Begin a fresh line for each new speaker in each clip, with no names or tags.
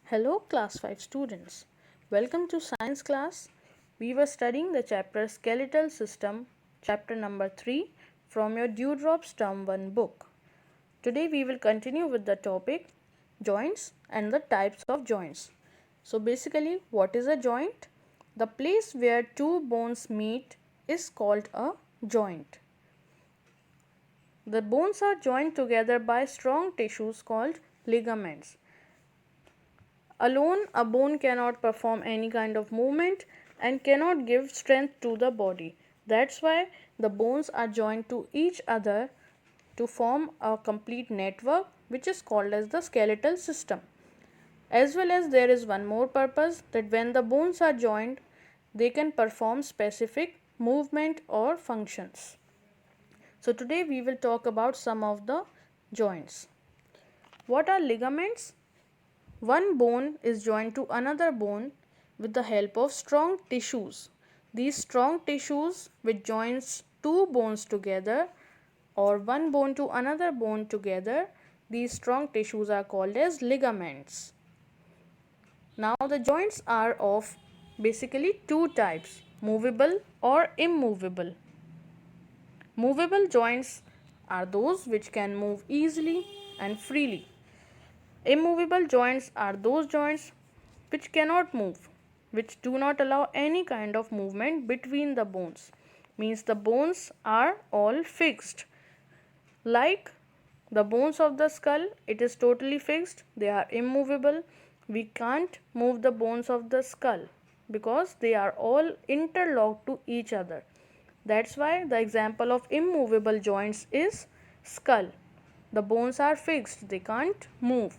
Hello class 5 students. Welcome to science class. We were studying the chapter Skeletal System, chapter number 3 from your Dewdrops Term 1 book. Today we will continue with the topic joints and the types of joints. So basically, what is a joint? The place where two bones meet is called a joint. The bones are joined together by strong tissues called ligaments. Alone, a bone cannot perform any kind of movement and cannot give strength to the body. That's why the bones are joined to each other to form a complete network, which is called as the skeletal system. As well as there is one more purpose, that when the bones are joined, they can perform specific movement or functions. So today we will talk about some of the joints. What are ligaments? One bone is joined to another bone with the help of strong tissues. These strong tissues which joins two bones together or one bone to another bone together, these strong tissues are called as ligaments. Now the joints are of basically two types, movable or immovable. Movable joints are those which can move easily and freely. Immovable joints are those joints which cannot move, which do not allow any kind of movement between the bones. Means the bones are all fixed. Like the bones of the skull, it is totally fixed, they are immovable. We can't move the bones of the skull because they are all interlocked to each other. That's why the example of immovable joints is skull. The bones are fixed, they can't move.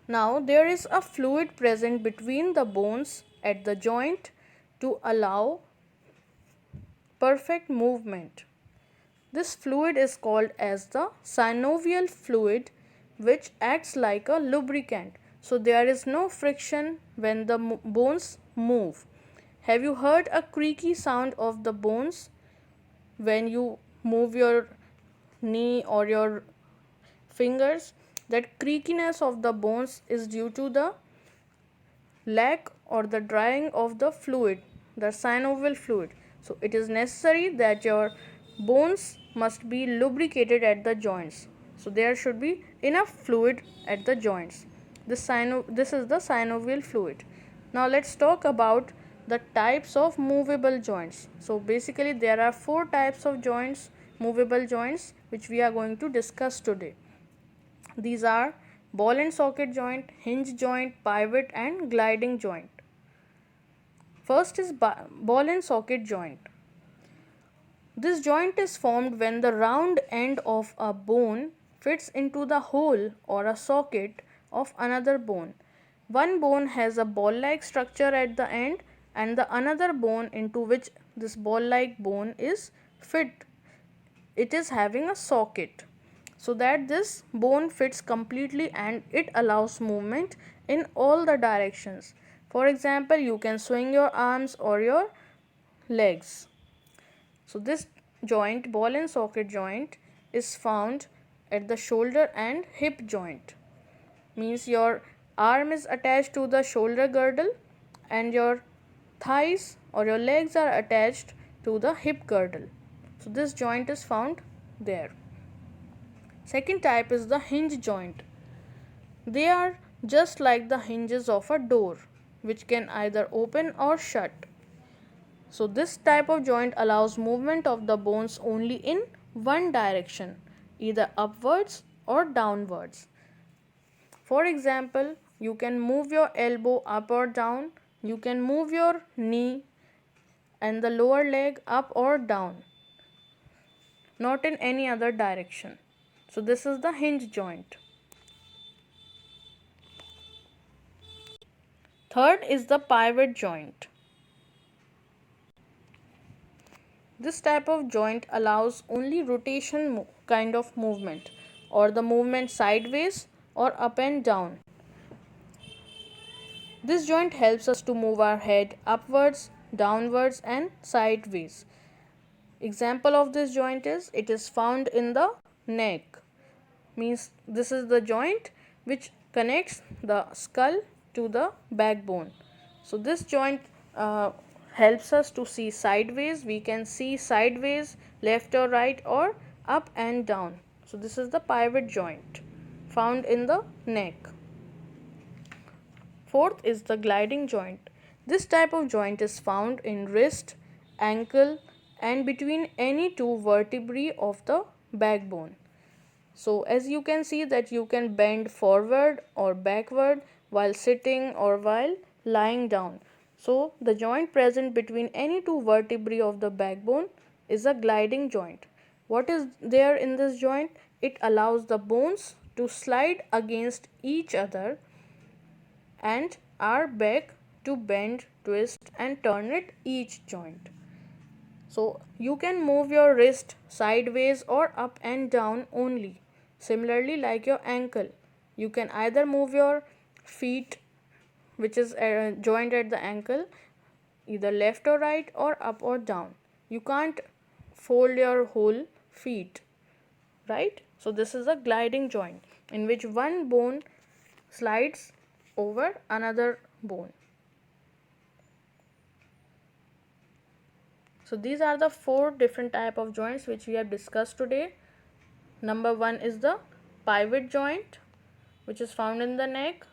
Now there is a fluid present between the bones at the joint to allow perfect movement. This fluid is called as the synovial fluid, which acts like a lubricant. So there is no friction when the bones move. Have you heard a creaky sound of the bones when you move your knee or your fingers? That creakiness of the bones is due to the lack or the drying of the fluid, the synovial fluid. So it is necessary that your bones must be lubricated at the joints. So there should be enough fluid at the joints. This is the synovial fluid. Now let's talk about the types of movable joints. So basically there are four types of joints, movable joints, which we are going to discuss today. These are ball and socket joint, hinge joint, pivot and gliding joint. First is ball and socket joint. This joint is formed when the round end of a bone fits into the hole or a socket of another bone. One bone has a ball-like structure at the end and the another bone into which this ball-like bone is fit. It is having a socket, so that this bone fits completely and it allows movement in all the directions. For example, you can swing your arms or your legs. So this joint, ball and socket joint, is found at the shoulder and hip joint. Means your arm is attached to the shoulder girdle and your thighs or your legs are attached to the hip girdle. So this joint is found there. Second type is the hinge joint. They are just like the hinges of a door, which can either open or shut. So this type of joint allows movement of the bones only in one direction, either upwards or downwards. For example, you can move your elbow up or down, you can move your knee and the lower leg up or down, not in any other direction. So this is the hinge joint. Third is the pivot joint. This type of joint allows only rotation kind of movement or the movement sideways or up and down. This joint helps us to move our head upwards, downwards and sideways. Example of this joint is, it is found in the neck. Means this is the joint which connects the skull to the backbone. So this joint helps us to see sideways. We can see sideways, left or right, or up and down. So this is the pivot joint found in the neck. Fourth is the gliding joint. This type of joint is found in wrist, ankle, and between any two vertebrae of the backbone. So as you can see that you can bend forward or backward while sitting or while lying down. So the joint present between any two vertebrae of the backbone is a gliding joint. What is there in this joint? It allows the bones to slide against each other and our back to bend, twist and turn at each joint. So you can move your wrist sideways or up and down only. Similarly, like your ankle, you can either move your feet, which is joined at the ankle, either left or right or up or down. You can't fold your whole feet, right? So this is a gliding joint in which one bone slides over another bone. So these are the four different type of joints which we have discussed today. Number one is the pivot joint, which is found in the neck.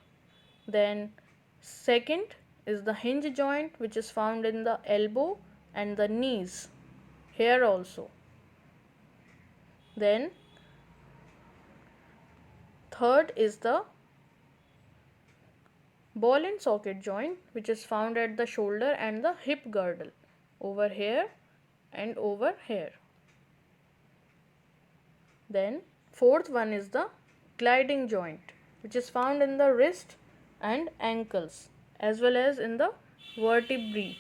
Then second is the hinge joint, which is found in the elbow and the knees, here also. Then third is the ball and socket joint, which is found at the shoulder and the hip girdle, over here and over here. Then fourth one is the gliding joint, which is found in the wrist and ankles as well as in the vertebrae.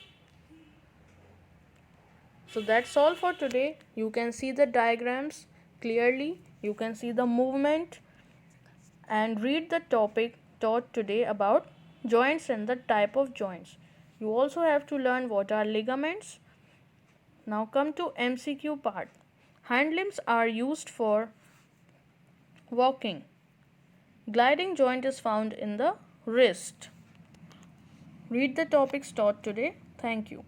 So that's all for today. You can see the diagrams clearly, you can see the movement and read the topic taught today about joints and the type of joints. You also have to learn what are ligaments. Now come to MCQ part. Hind limbs are used for walking. Gliding joint is found in the wrist. Read the topics taught today. Thank you.